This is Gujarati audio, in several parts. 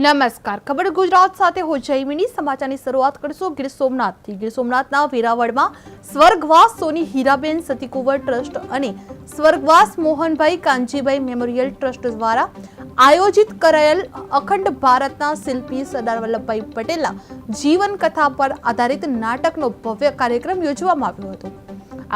નમસ્કાર, ખબર ગુજરાત સાથે હું જયમિની. સમાચારની શરૂઆત કરીશું ગીર સોમનાથથી. ગીર સોમનાથના વેરાવળમાં સ્વર્ગવાસ સોની હીરાબેન સતીકુંવર ટ્રસ્ટ અને સ્વર્ગવાસ મોહનભાઈ કાનજીભાઈ મેમોરિયલ ટ્રસ્ટ દ્વારા આયોજિત કરાયેલ અખંડ ભારતના શિલ્પી સરદાર વલ્લભભાઈ પટેલના જીવન કથા પર આધારિત નાટકનો ભવ્ય કાર્યક્રમ યોજવામાં આવ્યો હતો.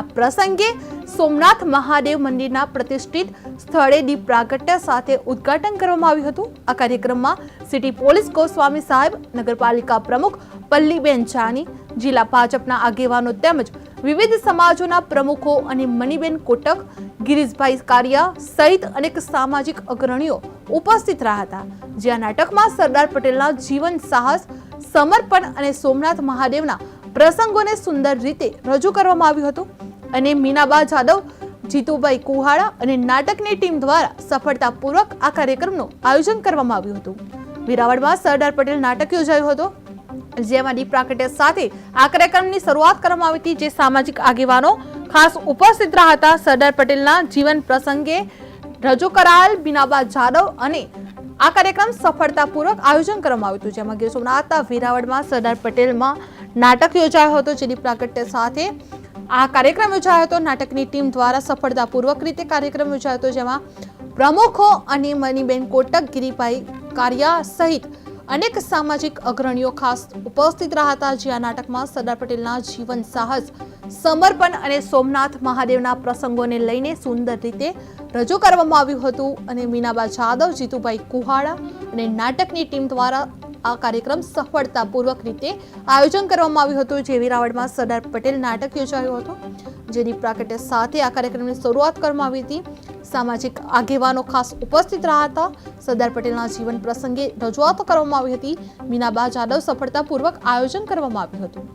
આ પ્રસંગે સોમનાથ મહાદેવ મંદિરના પ્રતિષ્ઠિત સ્થળે દીપ પ્રાગટ્ય સાથે ઉદ્ઘાટન કરવામાં આવ્યું હતું. આ કાર્યક્રમમાં સિટી પોલીસ ગોસ્વામી સાહેબ, નગરપાલિકા પ્રમુખ પલ્લીબેન જાની, જિલ્લા ભાજપના આગેવાનો તેમજ વિવિધ સમાજોના પ્રમુખો અને મનીબેન કોટક, ગિરીશભાઈ કારિયા સહિત અનેક સામાજિક અગ્રણીઓ ઉપસ્થિત રહ્યા હતા. જ્યાં નાટકમાં સરદાર પટેલના જીવન સાહસ, સમર્પણ અને સોમનાથ મહાદેવના પ્રસંગોને સુંદર રીતે રજૂ કરવામાં આવ્યું હતું અને મીનાબા જાદવ, જીતુભાઈ કુહાડા અને નાટકની ટીમ દ્વારા સફળતાપૂર્વક આ કાર્યક્રમનું આયોજન કરવામાં આવ્યું હતું. વેરાવળમાં સરદાર પટેલ નાટક યોજાયું હતું, જેમાં દીપ પ્રાગટ્ય સાથે આ કાર્યક્રમની શરૂઆત કરવામાં આવી હતી. જે સામાજિક આગેવાનો ખાસ ઉપસ્થિત રહ્યા હતા. સરદાર પટેલના જીવન પ્રસંગે રજૂ કરાયેલ મીનાબા જાદવ અને આ કાર્યક્રમ સફળતાપૂર્વક આયોજન કરવામાં આવ્યું હતું. જેમાં ગીર સોમનાથના વેરાવળમાં સરદાર પટેલમાં નાટક યોજાયો હતો. જે દીપ પ્રાગટ્ય સાથે આ કાર્યક્રમ યોજાયો હતો. નાટકની ટીમ દ્વારા સફળતાપૂર્વક રીતે કાર્યક્રમ યોજાયો હતો, જેમાં પ્રમુખો અને મનીબેન કોટક, ગિરીભાઈ કારિયા સહિત અનેક સામાજિક અગ્રણીઓ ખાસ ઉપસ્થિત રહ્યા હતા. જે આ નાટકમાં સરદાર પટેલના જીવન સાહસ, સમર્પણ અને સોમનાથ મહાદેવના પ્રસંગોને લઈને સુંદર રીતે રજૂ કરવામાં આવ્યું હતું અને મીનાબા જાદવ, જીતુભાઈ કુહાડા અને નાટકની ટીમ દ્વારા આ કાર્યક્રમ સફળતાપૂર્વક રીતે આયોજન કરવામાં આવ્યું હતું. જે વેરાવળમાં સરદાર પટેલ નાટક યોજાયું હતું. જે દીપ પ્રાગટ્ય સાથે આ કાર્યક્રમની શરૂઆત કરવામાં આવી હતી. સામાજિક આગેવાનો ખાસ ઉપસ્થિત રહ્યા હતા. સરદાર પટેલના જીવન પ્રસંગે રજૂઆતો કરવામાં આવી હતી. મીનાબા જાદવ સફળતાપૂર્વક આયોજન કરવામાં આવ્યું હતું.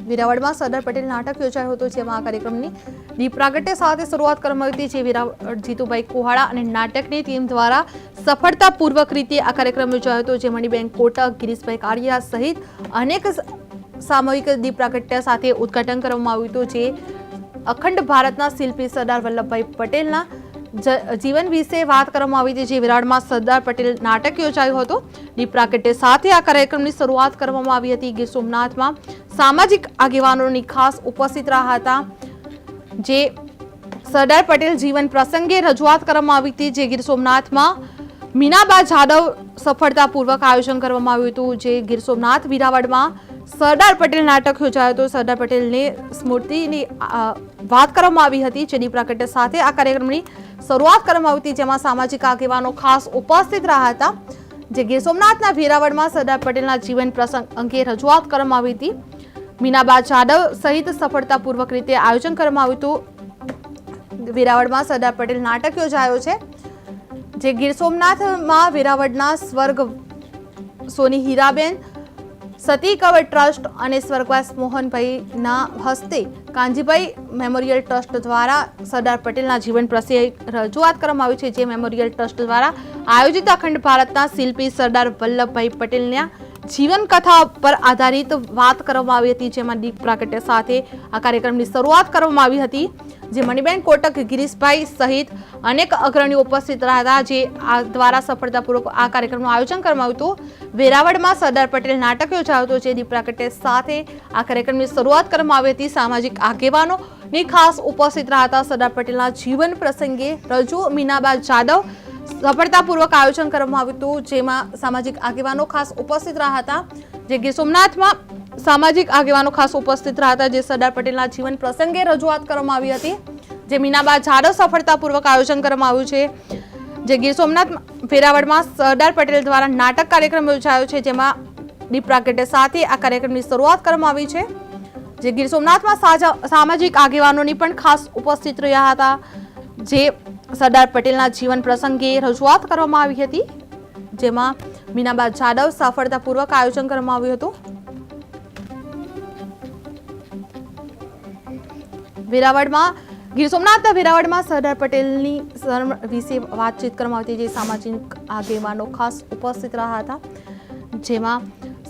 વેરાવળમાં સરદાર પટેલ નાટક યોજાયું હતું, જેમાં આ કાર્યક્રમની દીપ પ્રાગટ્ય સાથે શરૂઆત કરવામાં આવી હતી. જે વેરાવળ જીતુભાઈ કુહાડા અને નાટકની ટીમ દ્વારા સફળતાપૂર્વક રીતે આ કાર્યક્રમ યોજાયો હતો. જે મનીબેન કોટક, ગિરીશભાઈ કારિયા સહિત અનેક સામૂહિક દીપ પ્રાગટ્ય સાથે ઉદ્ઘાટન કરવામાં આવ્યું હતું. જે અખંડ ભારતના શિલ્પી સરદાર વલ્લભભાઈ પટેલના જીવન વિશે વાત કરવામાં આવી હતી. જે વેરાવળમાં સરદાર પટેલ નાટક યોજાયું હતું. દીપ પ્રાગટ્ય સાથે આ કાર્યક્રમની શરૂઆત કરવામાં આવી હતી. ગીર સોમનાથમાં સામાજિક આગેવાનોની ખાસ ઉપસ્થિત રહ્યા હતા. જે સરદાર પટેલ જીવન પ્રસંગે રજૂઆત કરવામાં આવી હતી. જે ગીર સોમનાથમાં મીનાબા જાદવ સફળતાપૂર્વક આયોજન કરવામાં આવ્યું હતું. જે ગીર સોમનાથ વેરાવળમાં સરદાર પટેલ નાટક યોજાયું હતું. સરદાર પટેલની સ્મૃતિની વાત કરવામાં આવી હતી. જે દીપ પ્રાગટ્ય સાથે આ કાર્યક્રમની શરૂઆત કરવામાં આવી હતી. જેમાં સામાજિક આગેવાનો ખાસ ઉપસ્થિત રહ્યા હતા. જે ગીર સોમનાથના વેરાવળમાં સરદાર પટેલના જીવન પ્રસંગ અંગે રજૂઆત કરવામાં આવી હતી. મીનાબા જાદવ સહિત સફળતાપૂર્વક રીતે આયોજન કરવામાં આવ્યું હતું. વેરાવળમાં સરદાર પટેલ નાટક યોજાયો છે. જે ગીર સોમનાથમાં વેરાવળના સ્વર્ગ સોની હીરાબેન સતીકુંવર ટ્રસ્ટ અને સ્વર્ગવાસ મોહનભાઈના હસ્તે કાનજીભાઈ મેમોરિયલ ટ્રસ્ટ દ્વારા સરદાર પટેલના જીવન પ્રસંગે રજૂઆત કરવામાં આવી છે. જે મેમોરિયલ ટ્રસ્ટ દ્વારા આયોજિત અખંડ ભારતના શિલ્પી સરદાર વલ્લભભાઈ પટેલના જીવન કથા પર આધારિત વાત કરવામાં આવી હતી. જેમાં દીપ પ્રાગટ્ય સાથે આ કાર્યક્રમની શરૂઆત કરવામાં આવી હતી. જે મનીબેન કોટક, ગિરીશભાઈ સહિત અનેક અગ્રણીઓ ઉપસ્થિત રહ્યા હતા. જે આ દ્વારા સફળતાપૂર્વક આ કાર્યક્રમનું આયોજન કરવામાં આવ્યું હતું. વેરાવળમાં સરદાર પટેલ નાટક યોજાયું હતું. જે દીપ પ્રાગટ્ય સાથે આ કાર્યક્રમની શરૂઆત કરવામાં આવી હતી. સામાજિક આગેવાનોની ખાસ ઉપસ્થિત રહ્યા હતા. સરદાર પટેલના જીવન પ્રસંગે રજૂ મીનાબા જાદવ સફળતાપૂર્વક આયોજન કરવામાં આવ્યું હતું. જેમાં સામાજિક આગેવાનો ખાસ ઉપસ્થિત રહ્યા હતા. જે ગીર સોમનાથમાં સામાજિક આગેવાનો ખાસ ઉપસ્થિત રહ્યા હતા. જે સરદાર પટેલના જીવન પ્રસંગે રજૂઆત કરવામાં આવી હતી. જે મીનાબા જાદવ સફળતાપૂર્વક આયોજન કરવામાં આવ્યું છે. જે ગીર સોમનાથ વેરાવળમાં સરદાર પટેલ દ્વારા નાટક કાર્યક્રમ યોજાયો છે. જેમાં દીપ પ્રાગટ્ય સાથે આ કાર્યક્રમની શરૂઆત કરવામાં આવી છે. જે ગીર સોમનાથમાં સામાજિક આગેવાનોની પણ ખાસ ઉપસ્થિત રહ્યા હતા. જે સરદાર પટેલના જીવન પ્રસંગે રજૂઆત કરવામાં આવી હતી. જેમાં મીનાબા જાદવ સફળતાપૂર્વક આયોજન કરવામાં આવ્યું હતું. વેરાવળમાં ગીર સોમનાથના વેરાવળમાં સરદાર પટેલની વિશે વાતચીત કરવામાં આવી હતી. જે સામાજિક આગેવાનો ખાસ ઉપસ્થિત રહ્યા હતા. જેમાં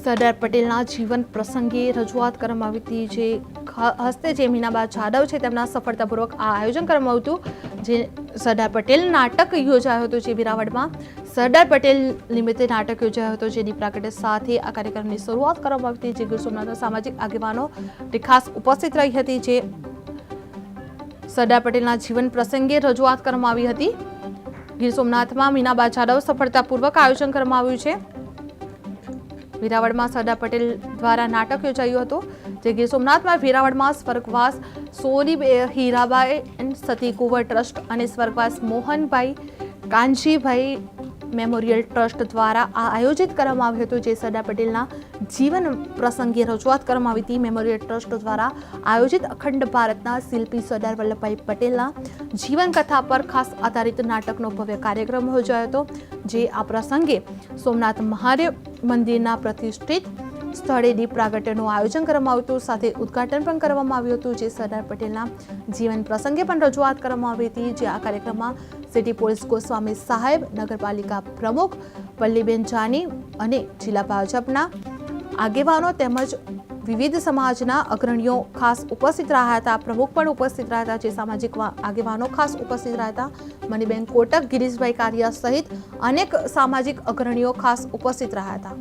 સરદાર પટેલના જીવન પ્રસંગે રજૂઆત કરવામાં આવી હતી. જે હસ્તે જે મીનાબા જાદવ છે તેમના સફળતાપૂર્વક આ આયોજન કરવામાં આવ્યું હતું, જે સરદાર પટેલ નાટક યોજાયો હતો, જે વેરાવળમાં સરદાર પટેલ નિમિત્તે નાટક યોજાયો હતો, જેની પ્રાગટ્ય સાથે આ કાર્યક્રમની શરૂઆત કરવામાં આવી હતી, જે ગીર સોમનાથના સામાજિક આગેવાનો ખાસ ઉપસ્થિત રહી હતી, જે સરદાર પટેલના જીવન પ્રસંગે રજૂઆત કરવામાં આવી હતી. ગીર સોમનાથમાં મીનાબા જાદવ સફળતાપૂર્વક આયોજન કરવામાં આવ્યું છે. વેરાવળમાં સરદાર પટેલ દ્વારા નાટક યોજાયું હતું, જે ગીર સોમનાથમાં વેરાવળમાં સ્વર્ગવાસ સોની હીરાબાઈ સતી કુંવર ટ્રસ્ટ અને સ્વર્ગવાસ મોહનભાઈ કાનજીભાઈ મેમોરિયલ ટ્રસ્ટ દ્વારા આ આયોજિત કરવામાં આવ્યું હતું, જે સરદાર પટેલના જીવન પ્રસંગે રજૂઆત કરવામાં આવી હતી. મેમોરિયલ ટ્રસ્ટ દ્વારા આયોજિત અખંડ ભારતના શિલ્પી સરદાર વલ્લભભાઈ પટેલના જીવન કથા પર ખાસ આધારિત નાટકનો ભવ્ય કાર્યક્રમ યોજાયો હતો, જે આ પ્રસંગે સોમનાથ મહાદેવ મંદિરના પ્રતિષ્ઠિત સ્થળે દીપ પ્રાગટ્યનું આયોજન કરવામાં આવ્યું હતું, સાથે ઉદ્ઘાટન પણ કરવામાં આવ્યું હતું, જે સરદાર પટેલના જીવન પ્રસંગે પણ રજૂઆત કરવામાં આવી હતી. જે આ કાર્યક્રમમાં સિટી પોલીસ ગોસ્વામી સાહેબ, નગરપાલિકા પ્રમુખ પલ્લીબેન જાની અને જિલ્લા ભાજપના આગેવાનો તેમજ વિવિધ સમાજના અગ્રણીઓ ખાસ ઉપસ્થિત રહ્યા હતા. પ્રમુખ પણ ઉપસ્થિત રહ્યા હતા, જે સામાજિક આગેવાનો ખાસ ઉપસ્થિત રહ્યા હતા. મનીબેન કોટક, ગિરીશભાઈ કારિયા સહિત અનેક સામાજિક અગ્રણીઓ ખાસ ઉપસ્થિત રહ્યા હતા.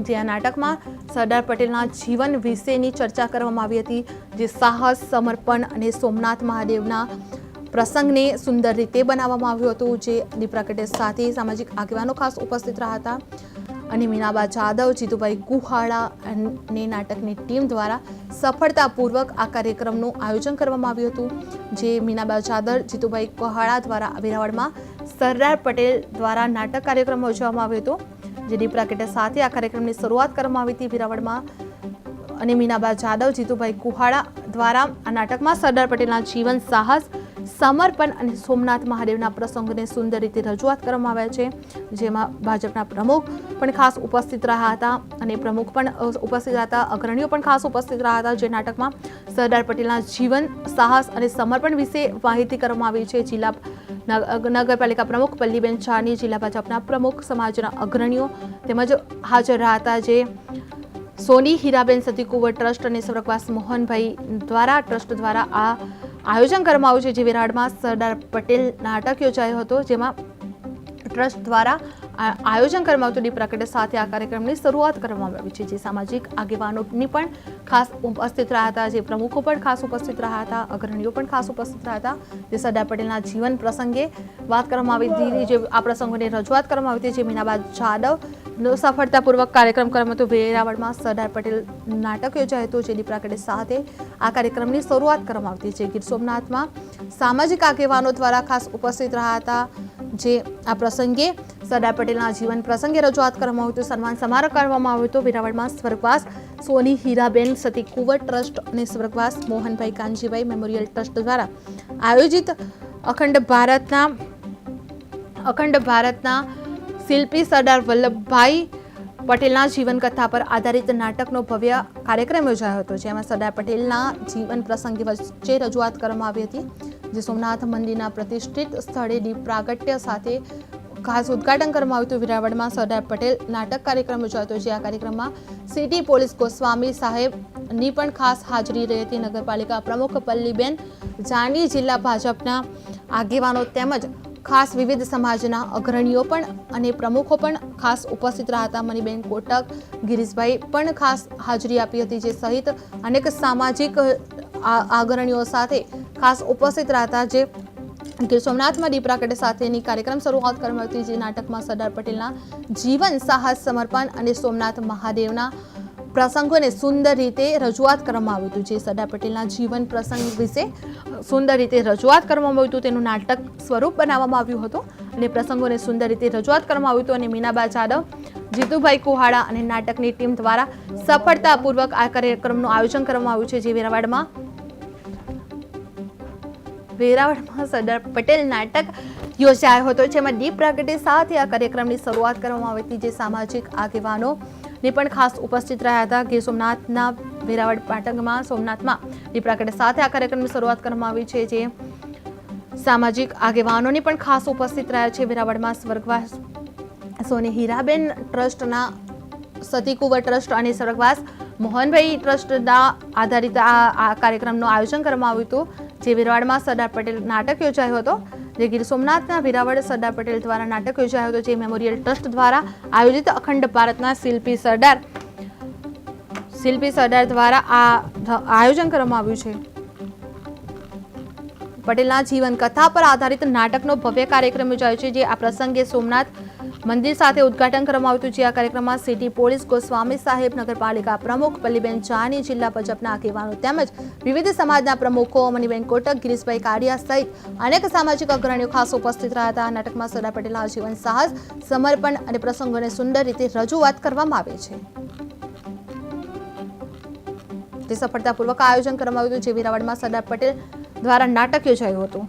જે આ નાટકમાં સરદાર પટેલના જીવન વિશેની ચર્ચા કરવામાં આવી હતી, જે સાહસ, સમર્પણ અને સોમનાથ મહાદેવના પ્રસંગને સુંદર રીતે બનાવવામાં આવ્યું હતું, જે દીપ પ્રાગટ્ય સાથે સામાજિક આગેવાનો ખાસ ઉપસ્થિત રહ્યા હતા. અને મીનાબા જાદવ, જીતુભાઈ કુહાડા અને નાટકની ટીમ દ્વારા સફળતાપૂર્વક આ કાર્યક્રમનું આયોજન કરવામાં આવ્યું હતું, જે મીનાબા જાદવ, જીતુભાઈ કુહાડા દ્વારા વેરાવળમાં સરદાર પટેલ દ્વારા નાટક કાર્યક્રમ યોજવામાં આવ્યો હતો, જે દીપ પ્રાગટ્ય સાથે આ કાર્યક્રમની શરૂઆત કરવામાં આવી હતી વેરાવળમાં. અને મીનાબા જાદવ, જીતુભાઈ કુહાડા દ્વારા આ નાટકમાં સરદાર પટેલના જીવન, સાહસ, સમર્પણ અને સોમનાથ મહાદેવના પ્રસંગોને સુંદર રીતે રજૂઆત કરવામાં આવ્યા છે, જેમાં ભાજપના પ્રમુખ પણ ખાસ ઉપસ્થિત રહ્યા હતા અને પ્રમુખ પણ ઉપસ્થિત રહ્યા હતા, અગ્રણીઓ પણ ખાસ ઉપસ્થિત રહ્યા હતા. જે નાટકમાં સરદાર પટેલના જીવન, સાહસ અને સમર્પણ વિશે માહિતી કરવામાં આવી છે. જિલ્લા નગરપાલિકા પ્રમુખ પલ્લીબેન જાની, જિલ્લા ભાજપના પ્રમુખ, સમાજના અગ્રણીઓ તેમજ હાજર રહ્યા હતા. જે સોની હીરાબેન સતી કુંવર ટ્રસ્ટ અને સ્વર્ગવાસ મોહનભાઈ દ્વારા ટ્રસ્ટ દ્વારા આ આયોજન કરવામાં આવ્યું છે, જે વેરાવળમાં સરદાર પટેલ નાટક યોજાયો હતો, જેમાં ટ્રસ્ટ દ્વારા આયોજન કરવામાં આવતું દીપ પ્રાગટ્ય સાથે આ કાર્યક્રમની શરૂઆત કરવામાં આવી છે, જે સામાજિક આગેવાનોની પણ ખાસ ઉપસ્થિત રહ્યા હતા, જે પ્રમુખો પણ ખાસ ઉપસ્થિત રહ્યા હતા, અગ્રણીઓ પણ ખાસ ઉપસ્થિત રહ્યા હતા. જે સરદાર પટેલના જીવન પ્રસંગે વાત કરવામાં આવી હતી, જે આ પ્રસંગોની રજૂઆત કરવામાં આવી હતી, જે મીનાબા જાદવ સફળતાપૂર્વક કાર્યક્રમ કરવામાં હતો. વેરાવળમાં સરદાર પટેલ નાટક યોજાયું હતું, જે દીપ પ્રાગટ્ય સાથે આ કાર્યક્રમની શરૂઆત કરવામાં આવી હતી. જે ગીર સોમનાથમાં સામાજિક આગેવાનો દ્વારા ખાસ ઉપસ્થિત રહ્યા હતા. જે આ પ્રસંગે સરદાર પટેલના જીવન પ્રસંગે રજૂઆત કરવામાં આવ્યું હતું. સન્માન સમારોહ કરવામાં આવ્યો હતો. વેરાવળમાં સ્વર્ગવાસ સોની હીરાબેન સતી કુંવર ટ્રસ્ટ અને સ્વર્ગવાસ મોહનભાઈ કાનજીભાઈ મેમોરિયલ ટ્રસ્ટ દ્વારા આયોજિત અખંડ ભારતના શિલ્પી સરદાર વલ્લભભાઈ પટેલના જીવન કથા પર આધારિત નાટકનો ભવ્ય કાર્યક્રમ યોજાયો હતો, જેમાં સરદાર પટેલના જીવન પ્રસંગે વચ્ચે રજૂઆત કરવામાં આવી હતી. જે સોમનાથ મંદિરના પ્રતિષ્ઠિત સ્થળે દીપ પ્રાગટ્ય સાથે ખાસ ઉદ્ઘાટન કરવામાં આવ્યું હતું. વેરાવળમાં સરદાર પટેલ નાટક કાર્યક્રમ યોજાયો હતો, જે આ કાર્યક્રમમાં સિટી પોલીસ ગોસ્વામી સાહેબની પણ ખાસ હાજરી રહી હતી. નગરપાલિકા પ્રમુખ પલ્લીબેન જાની, જિલ્લા ભાજપના આગેવાનો તેમજ ખાસ વિવિધ સમાજના અગ્રણીઓ પણ અને પ્રમુખો પણ ખાસ ઉપસ્થિત રહ્યા હતા. મનીબેન કોટક, ગિરીશભાઈ પણ ખાસ હાજરી આપી હતી, જે સહિત અનેક સામાજિક અગ્રણીઓ સાથે ખાસ ઉપસ્થિત રહ્યા હતા. જે ગીર સોમનાથમાં દીપ પ્રાગટ્ય સાથેની કાર્યક્રમ શરૂઆત કરવામાં હતી. જે નાટકમાં સરદાર પટેલના જીવન, સાહસ, સમર્પણ અને સોમનાથ મહાદેવના પ્રસંગોને સુંદર રીતે રજૂઆત કરવામાં આવ્યું હતું. જે સરદાર પટેલના જીવન પ્રસંગ વિશે સુંદર રીતે રજૂઆત કરવામાં આવ્યું હતું, તેનું નાટક સ્વરૂપ બનાવવામાં આવ્યું હતું અને પ્રસંગોને સુંદર રીતે રજૂઆત કરવામાં આવ્યું હતું. અને મીનાબા જાદવ, જીતુભાઈ કુહાડા અને નાટકની ટીમ દ્વારા સફળતાપૂર્વક આ કાર્યક્રમનું આયોજન કરવામાં આવ્યું છે. જે વેરાવળમાં સરદાર પટેલ નાટક યોજાયો હતો, જેમાં દીપ પ્રાગટ્ય સાથે આ કાર્યક્રમની શરૂઆત કરવામાં આવી હતી. જે સામાજિક આગેવાનો ને પણ ખાસ ઉપસ્થિત રહ્યા હતા. ગીર સોમનાથના વેરાવળ પાટણમાં સોમનાથમાં દીપ પ્રાગટ્ય સાથે આ કાર્યક્રમની શરૂઆત કરવામાં આવી છે. જે સામાજિક આગેવાનોને પણ ખાસ ઉપસ્થિત રહ્યા છે. વેરાવળમાં સ્વર્ગવાસ સોની હીરાબેન ટ્રસ્ટના સતી કુંવર ટ્રસ્ટ અને સ્વર્ગવાસ મોહનભાઈ ટ્રસ્ટના આધારિત આ કાર્યક્રમનું આયોજન કરવામાં આવ્યું હતું, જે વેરાવળમાં સરદાર પટેલ નાટક યોજાયો હતો, જે ગીર સોમનાથના વેરાવળ સરદાર પટેલ દ્વારા નાટક યોજાયો હતો, જે મેમોરિયલ ટ્રસ્ટ દ્વારા આયોજિત અખંડ ભારતના શિલ્પી સરદાર દ્વારા આ આયોજન કરવામાં આવ્યું છે. પટેલના જીવન કથા પર આધારિત નાટકનો ભવ્ય કાર્યક્રમ યોજાયો છે, જે આ પ્રસંગે સોમનાથ મંદિર સાથે ઉદ્ઘાટન કરવામાં આવ્યું હતું. જે આ કાર્યક્રમમાં સિટી પોલીસ ગોસ્વામી સાહેબ, નગરપાલિકા પ્રમુખ પલ્લીબેન જાની, જિલ્લા ભાજપના આગેવાનો તેમજ વિવિધ સમાજના પ્રમુખો મણિબેન કોટક, ગિરીશભાઈ કાડિયા સહિત અનેક સામાજિક અગ્રણીઓ ખાસ ઉપસ્થિત રહ્યા હતા. નાટકમાં સરદાર પટેલના જીવન સાહસ, સમર્પણ અને પ્રસંગોને સુંદર રીતે રજૂઆત કરવામાં આવે છે. તે સફળતાપૂર્વક આયોજન કરવામાં આવ્યું હતું, જે વેરાવળમાં સરદાર પટેલ દ્વારા નાટક યોજાયું હતું.